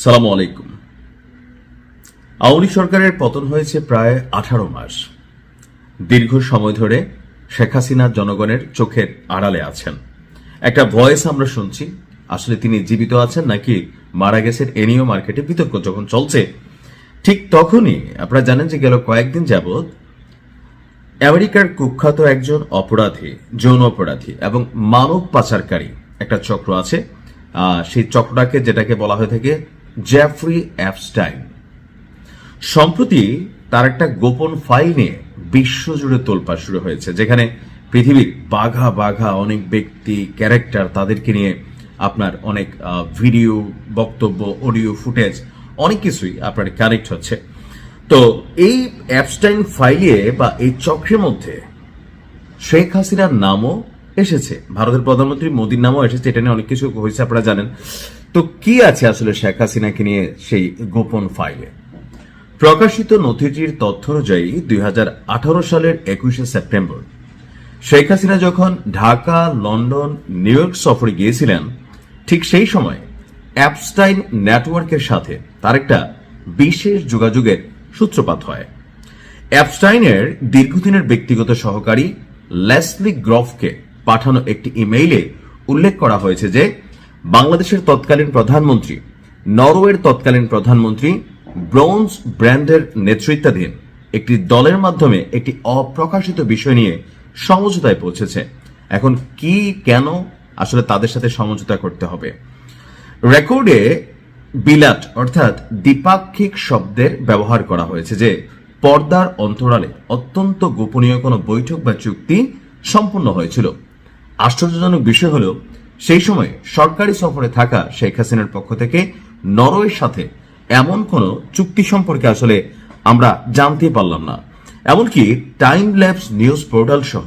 সালামু আলাইকুম। আওয়ামী সরকারের পতন হয়েছে প্রায় 18 মাস। দীর্ঘ সময় ধরে শেখ হাসিনা জনগণের চোখের আড়ালে আছেন। একটা ভয়েস আমরা শুনছি, আসলে তিনি জীবিত আছেন নাকি মারা গেছেন এ নিয়েও মার্কেটে বিতর্ক যখন চলছে, ঠিক তখনই আপনারা জানেন যে গেল কয়েকদিন যাবৎ আমেরিকার কুখ্যাত একজন অপরাধী, যৌন অপরাধী এবং মানব পাচারকারী একটা চক্র আছে। সেই চক্রটাকে যেটাকে বলা হয়ে থাকে জেফ্রি এপস্টাইন। সম্প্রতি তার একটা গোপন ফাইল নিয়ে বিশ্বজুড়ে তোলপাড় শুরু হয়েছে, যেখানে পৃথিবীর বাঘা বাঘা অনেক ব্যক্তি, ক্যারেক্টার, তাদেরকে নিয়ে আপনার অনেক ভিডিও, বক্তব্য, অডিও ফুটেজ, অনেক কিছুই আপনার কানেক্ট হচ্ছে। তো এই অ্যাপস্টাইন ফাইলে বা এই চক্রের মধ্যে শেখ হাসিনার নামও এসেছে, ভারতের প্রধানমন্ত্রী মোদীর নামও এসেছে। এটা নিয়ে অনেক কিছু হয়েছে, আপনারা জানেন। তো কি আছে আসলে শেখ হাসিনাকে নিয়ে সেই গোপন ফাইলে? প্রকাশিত নথিটির তথ্য অনুযায়ী 2018 সালের 21শে সেপ্টেম্বর শেখ হাসিনা যখন ঢাকা, লন্ডন, নিউ ইয়র্ক সফরে গিয়েছিলেন, ঠিক সেই সময় অ্যাপস্টাইন নেটওয়ার্কের সাথে তার একটা বিশেষ যোগাযোগের সূত্রপাত হয়। অ্যাপস্টাইনের দীর্ঘদিনের ব্যক্তিগত সহকারী লেসলি গ্রফকে পাঠানো একটি ইমেইলে উল্লেখ করা হয়েছে যে বাংলাদেশের তৎকালীন প্রধানমন্ত্রী, নরওয়ের তৎকালীন প্রধানমন্ত্রী ব্রোন্স ব্র্যান্ডের নেতৃত্বাধীন একটি দলের মাধ্যমে একটি অপ্রকাশিত বিষয় নিয়ে সমঝোতায় পৌঁছেছে। এখন কি, কেন আসলে তাদের সাথে সমঝোতা করতে হবে? রেকর্ডে বিলাট অর্থাৎ দ্বিপাক্ষিক শব্দের ব্যবহার করা হয়েছে যে পর্দার অন্তরালে অত্যন্ত গোপনীয় কোনো বৈঠক বা চুক্তি সম্পন্ন হয়েছিল। আশ্চর্যজনক বিষয় হল, সেই সময় সরকারি সফরে থাকা শেখ হাসিনার পক্ষ থেকে নরওয়ের সাথে এমন কোনো চুক্তি সম্পর্কে আসলে আমরা জানতে পারলাম না। এমনকি টাইম ল্যাপস নিউজ পোর্টাল সহ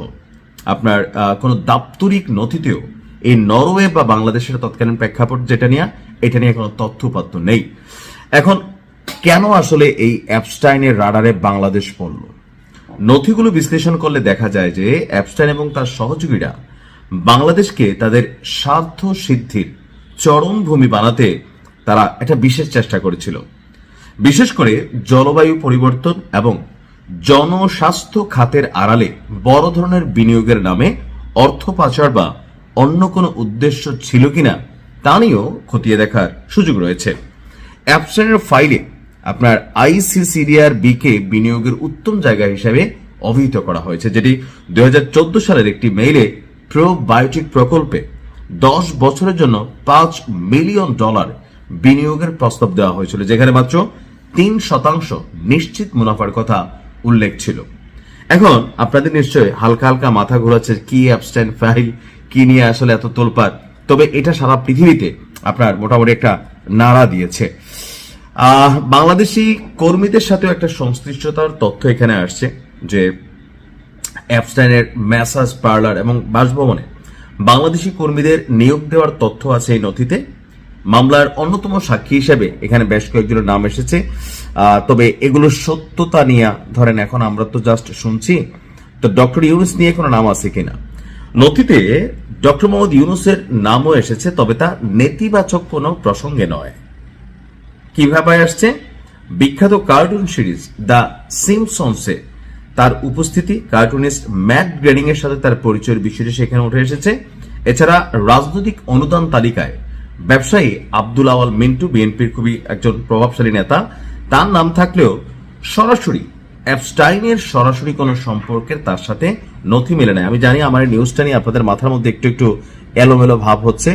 আপনার কোনো দাপ্তরিক নথিতেও এই নরওয়ে বা বাংলাদেশের তৎকালীন প্রেক্ষাপট যেটা নিয়ে, এটা নিয়ে কোনো তথ্যপাত্র নেই। এখন কেন আসলে এই অ্যাপস্টাইনের রাডারে বাংলাদেশ পড়ল? নথিগুলো বিশ্লেষণ করলে দেখা যায় যে অ্যাপস্টাইন এবং তার সহযোগীরা বাংলাদেশকে তাদের স্বার্থ সিদ্ধির চরম ভূমি বানাতে তারা একটা বিশেষ চেষ্টা করেছিল। বিশেষ করে জলবায়ু পরিবর্তন এবং জনস্বাস্থ্য খাতের আড়ালে বড় ধরনের বিনিয়োগের নামে অর্থ পাচার বা অন্য কোনো উদ্দেশ্য ছিল কিনা তা নিয়েও খতিয়ে দেখার সুযোগ রয়েছে। অ্যাপস্টাইনের ফাইলে আপনার আইসিসিডিআর বিকে বিনিয়োগের উত্তম জায়গা হিসাবে অভিহিত করা হয়েছে, যেটি 2014 সালের একটি মেইলে প্রোবায়োটিক প্রকল্পে 10 বছরের জন্য $5 মিলিয়ন বিনিয়োগের প্রস্তাব দেওয়া হয়েছিল, যেখানে মাত্র 3% নিশ্চিত মুনাফার কথা উল্লেখ ছিল। এখন আপনাদের নিশ্চয়ই হালকা হালকা মাথা ঘোরাচ্ছে, কি অ্যাপস্টাইন ফাইল, কি নিয়ে আসলে এত তোলপাড়? তবে এটা সারা পৃথিবীতে আপনার মোটামুটি একটা নাড়া দিয়েছে। বাংলাদেশি কর্মীদের সাথেও একটা সংশ্লিষ্টতার তথ্য এখানে আসছে, যে অ্যাপস্টাইনের ম্যাসাজ পার্লার এবং বাসভবনে বাংলাদেশি কর্মীদের নিয়োগ দেওয়ার তথ্য আছে এই নথিতে। মামলার অন্যতম সাক্ষী হিসেবে এখানে বেশ কয়েকজনের নাম এসেছে। তবে এগুলোর সত্যতা নিয়ে ধরেন এখন আমরা তো জাস্ট শুনছি, তো ডক্টর ইউনুস নিয়ে কোনো নাম আছে কিনা? নথিতে ডক্টর মোহাম্মদ ইউনুসের নামও এসেছে, তবে তা নেতিবাচক কোনো প্রসঙ্গে নয়। কিভাবে আসছে? বিখ্যাত কার্টুন সিরিজ দ্য সিম্পসনসে তার উপস্থিতি, কার্টুনিস্ট ম্যাট গ্রেডিং এর সাথে তার পরিচয়ের বিষয়টি সেখানে উঠে এসেছে। এছাড়া রাজনৈতিক অনুদান তালিকায় ব্যবসায়ী আব্দুল আওয়াল মিন্টু, বিএনপির খুবই একজন প্রভাবশালী নেতা, তার নাম থাকলেও সরাসরি অ্যাপস্টাইনের সরাসরি কোনো সম্পর্কের তার সাথে নথি মেলে নাই। আমি জানি আমার এই নিউজটা নিয়ে আপনাদের মাথার মধ্যে একটু একটু এলোমেলো ভাব হচ্ছে,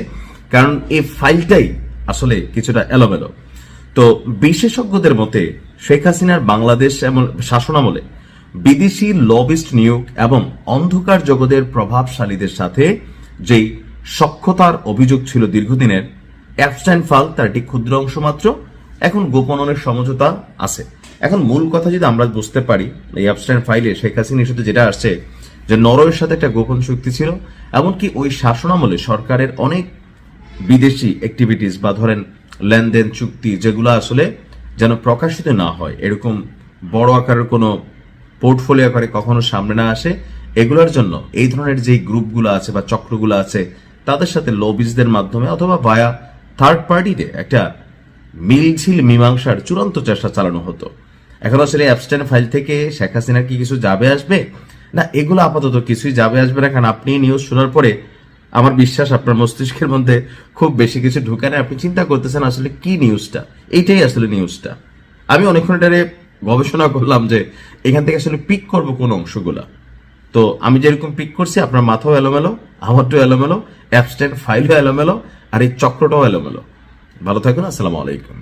কারণ এই ফাইলটাই আসলে কিছুটা এলোমেলো। তো বিশেষজ্ঞদের মতে শেখ হাসিনার বাংলাদেশ এমন শাসনামলে বিদেশি লবিস্ট নিয়োগ এবং অন্ধকার জগতের প্রভাবশালীদের সাথে যেই সখ্যতার অভিযোগ ছিল দীর্ঘদিনের, অ্যাপস্টাইন ফাইল তার একটি ক্ষুদ্র অংশ মাত্র। এখন গোপনের সমঝোতা আছে। এখন মূল কথা যদি আমরা বুঝতে পারি, এই অ্যাপস্টাইন ফাইলে শেখ হাসিনার সাথে যেটা আসছে, যে নরওয়ের সাথে একটা গোপন চুক্তি ছিল, এমনকি ওই শাসনামলে সরকারের অনেক বিদেশি অ্যাক্টিভিটিস বা ধরেন লেনদেন, চুক্তি, যেগুলো আসলে যেন প্রকাশিত না হয়, এরকম বড় আকারের কোনো পোর্টফোলিও আকারে কখনো সামনে না আসে, এগুলোর জন্য এই ধরনের যে গ্রুপগুলো আছে বা চক্রগুলো আছে তাদের সাথে লবিজদের মাধ্যমে অথবা ভায়া থার্ড পার্টিতে একটা মিলঝিল মীমাংসার চূড়ান্ত চেষ্টা চালানো হতো। এখন আসলে অ্যাবস্টেন ফাইল থেকে শেখ হাসিনার কি কিছু যাবে আসবে না, এগুলো আপাতত কিছুই যাবে আসবে না। কারণ আপনি নিউজ শোনার পরে আমার বিশ্বাস আপনার মস্তিষ্কের মধ্যে খুব বেশি কিছু ঢুকে না, আপনি চিন্তা করতেছেন আসলে কি নিউজটা, এইটাই আসলে নিউজটা। আমি অনেকক্ষণ এটারে গবেষণা করলাম যে এখান থেকে আসলে পিক করব কোন অংশগুলা। তো আমি যেরকম পিক করছি আপনার মাথাও এলোমেলো, আমারটাও এলোমেলো, অ্যাবস্টেন ফাইলও এলোমেলো, আর এই চক্রটাও এলোমেলো। ভালো থাকুন, আসসালামু আলাইকুম।